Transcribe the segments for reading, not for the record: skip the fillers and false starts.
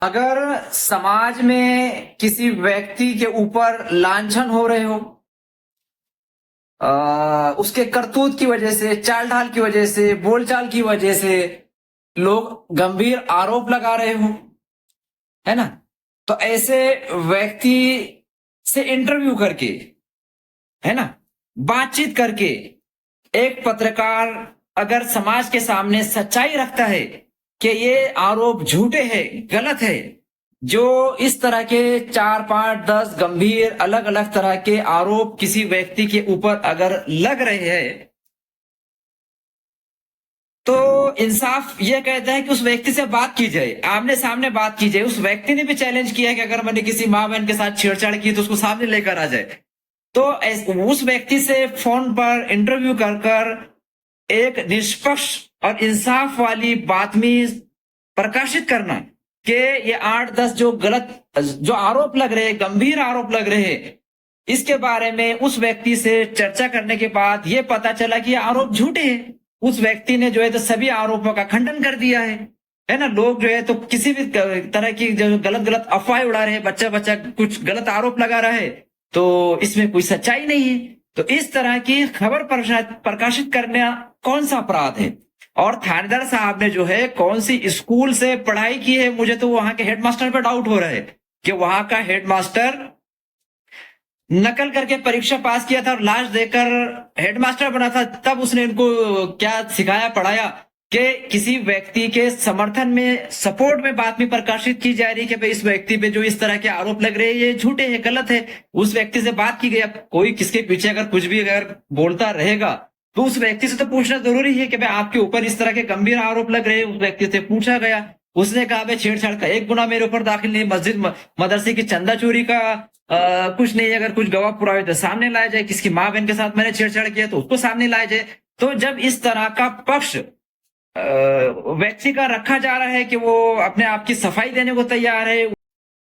अगर समाज में किसी व्यक्ति के ऊपर लांछन हो रहे हो, उसके करतूत की वजह से, चाल ढाल की वजह से, बोलचाल की वजह से लोग गंभीर आरोप लगा रहे हो, है ना? तो ऐसे व्यक्ति से इंटरव्यू करके, है ना, बातचीत करके एक पत्रकार अगर समाज के सामने सच्चाई रखता है कि ये आरोप झूठे हैं, गलत है, जो इस तरह के 4, 5, 10 गंभीर अलग अलग तरह के आरोप किसी व्यक्ति के ऊपर अगर लग रहे हैं, तो इंसाफ यह कहता है कि उस व्यक्ति से बात की जाए, आमने सामने बात की जाए। उस व्यक्ति ने भी चैलेंज किया कि अगर मैंने किसी माँ बहन के साथ छेड़छाड़ की तो उसको सामने लेकर आ जाए। तो उस व्यक्ति से फोन पर इंटरव्यू कर कर एक निष्पक्ष और इंसाफ वाली बातमी प्रकाशित करना कि ये 8, 10 जो गलत जो आरोप लग रहे हैं, गंभीर आरोप लग रहे हैं, इसके बारे में उस व्यक्ति से चर्चा करने के बाद ये पता चला कि ये आरोप झूठे हैं। उस व्यक्ति ने जो है तो सभी आरोपों का खंडन कर दिया है ना? लोग जो है तो किसी भी तरह की जो गलत गलत अफवाहें उड़ा रहे हैं, बच्चा बच्चा कुछ गलत आरोप लगा रहा है, तो इसमें कोई सच्चाई नहीं है। तो इस तरह की खबर प्रकाशित करना कौन सा अपराध है? और थानेदार साहब ने जो है कौन सी स्कूल से पढ़ाई की है, मुझे तो वहां के हेडमास्टर पर डाउट हो रहा है कि वहां का हेडमास्टर नकल करके परीक्षा पास किया था और लास्ट देकर हेडमास्टर बना था, तब उसने इनको क्या सिखाया पढ़ाया कि किसी व्यक्ति के समर्थन में, सपोर्ट में बात में प्रकाशित की जा रही है कि भाई इस व्यक्ति पे जो इस तरह के आरोप लग रहे हैं ये झूठे हैं, गलत है। उस व्यक्ति से बात की गई। अब कोई किसके पीछे अगर कुछ भी अगर बोलता रहेगा तो उस व्यक्ति से तो पूछना जरूरी है कि भाई आपके ऊपर इस तरह के गंभीर आरोप लग रहे हैं। उस व्यक्ति से पूछा गया, उसने कहा भाई छेड़छाड़ का एक गुना मेरे ऊपर दाखिल नहीं, मस्जिद मदरसे की चंदा चोरी का कुछ नहीं। अगर कुछ गवाह पुरावे तो सामने लाया जाए, किसकी माँ बहन के साथ मैंने छेड़छाड़ किया तो उसको सामने लाया जाए। तो जब इस तरह का पक्ष व्यक्ति का रखा जा रहा है कि वो अपने आप की सफाई देने को तैयार है,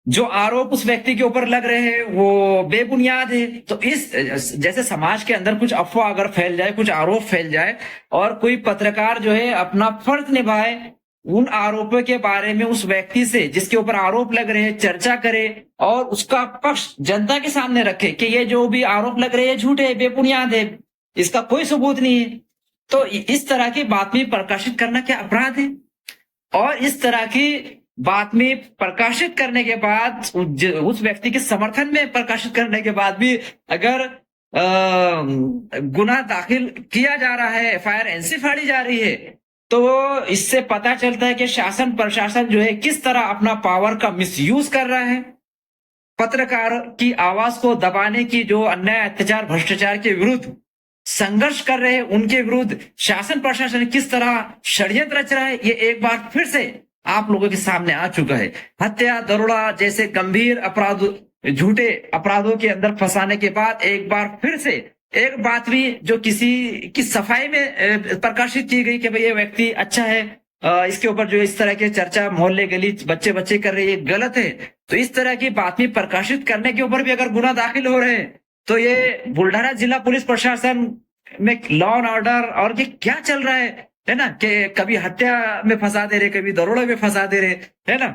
जो आरोप उस व्यक्ति के ऊपर लग रहे हैं वो बेबुनियाद है, तो इस जैसे समाज के अंदर कुछ अफवाह अगर फैल जाए, कुछ आरोप फैल जाए और कोई पत्रकार जो है अपना फर्ज निभाए, उन आरोपों के बारे में उस व्यक्ति से जिसके ऊपर आरोप लग रहे हैं चर्चा करे और उसका पक्ष जनता के सामने रखे कि ये जो भी आरोप लग रहे हैं झूठे, बेबुनियाद है, इसका कोई सबूत नहीं है, तो इस तरह की बातमी प्रकाशित करना क्या अपराध है? और इस तरह की बातमी प्रकाशित करने के बाद उस व्यक्ति के समर्थन में प्रकाशित करने के बाद भी अगर गुना दाखिल किया जा रहा है, एफआईआर एनसी फाड़ी जा रही है, तो इससे पता चलता है कि शासन प्रशासन जो है किस तरह अपना पावर का मिसयूज कर रहा है। पत्रकार की आवाज को दबाने की, जो अन्याय अत्याचार भ्रष्टाचार के विरुद्ध संघर्ष कर रहे हैं उनके विरुद्ध शासन प्रशासन किस तरह षड्यंत्र रच रहा है, ये एक बार फिर से आप लोगों के सामने आ चुका है। हत्या, दरोड़ा जैसे गंभीर अपराध, झूठे अपराधों के अंदर फंसाने के बाद एक बार फिर से एक बात भी जो किसी की सफाई में प्रकाशित की गई कि भाई ये व्यक्ति अच्छा है, इसके ऊपर जो इस तरह की चर्चा मोहल्ले गली बच्चे बच्चे कर रहे हैं गलत है, तो इस तरह की बातमी प्रकाशित करने के ऊपर भी अगर गुना दाखिल हो रहे हैं, तो ये बुल्ढाना जिला पुलिस प्रशासन में लॉ एंड ऑर्डर और ये क्या चल रहा है ना? कि कभी हत्या में फंसा दे रहे, कभी दरोड़े में फंसा दे रहे, है ना?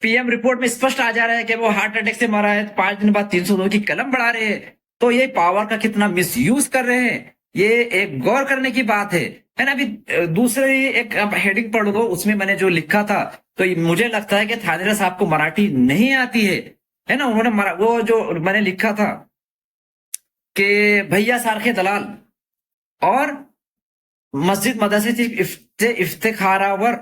पीएम रिपोर्ट में स्पष्ट आ जा रहा है कि वो हार्ट अटैक से मरा है, 5 दिन बाद 302 की कलम बढ़ा रहे हैं। तो ये पावर का कितना मिसयूज कर रहे हैं, ये एक गौर करने की बात है ना? अभी दूसरी एक हेडिंग पढ़ लो, उसमें मैंने जो लिखा था, तो मुझे लगता है कि थानेदार साहब को मराठी नहीं आती है ना? उन्होंने वो जो मैंने लिखा था कि भैया सारखे दलाल और मस्जिद मदरसे इफ्तिखारावर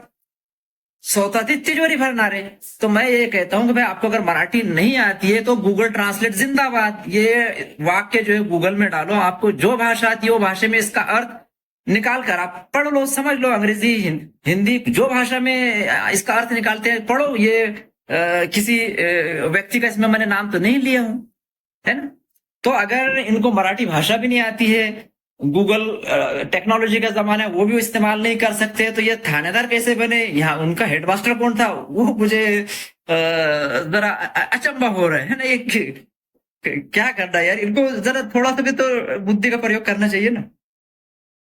स्वतःची तिजोरी भरणारे। तो मैं ये कहता हूं कि भाई आपको अगर मराठी नहीं आती है तो गूगल ट्रांसलेट जिंदाबाद, ये वाक्य जो है गूगल में डालो, आपको जो भाषा आती है वो भाषा में इसका अर्थ निकाल कर आप पढ़ लो, समझ लो। अंग्रेजी, हिंदी, जो भाषा में इसका अर्थ निकालते हैं पढ़ो। ये किसी व्यक्ति का इसमें मैंने नाम तो नहीं लिया हूं, है ना? तो अगर इनको मराठी भाषा भी नहीं आती है, गूगल टेक्नोलॉजी का जमाना है, वो भी इस्तेमाल नहीं कर सकते, तो ये थानेदार कैसे बने? यहाँ उनका हेडमास्टर कौन था वो मुझे जरा अचंबा हो रहा है ना? ये क्या करना है यार, इनको जरा थोड़ा सा भी तो बुद्धि का प्रयोग करना चाहिए ना।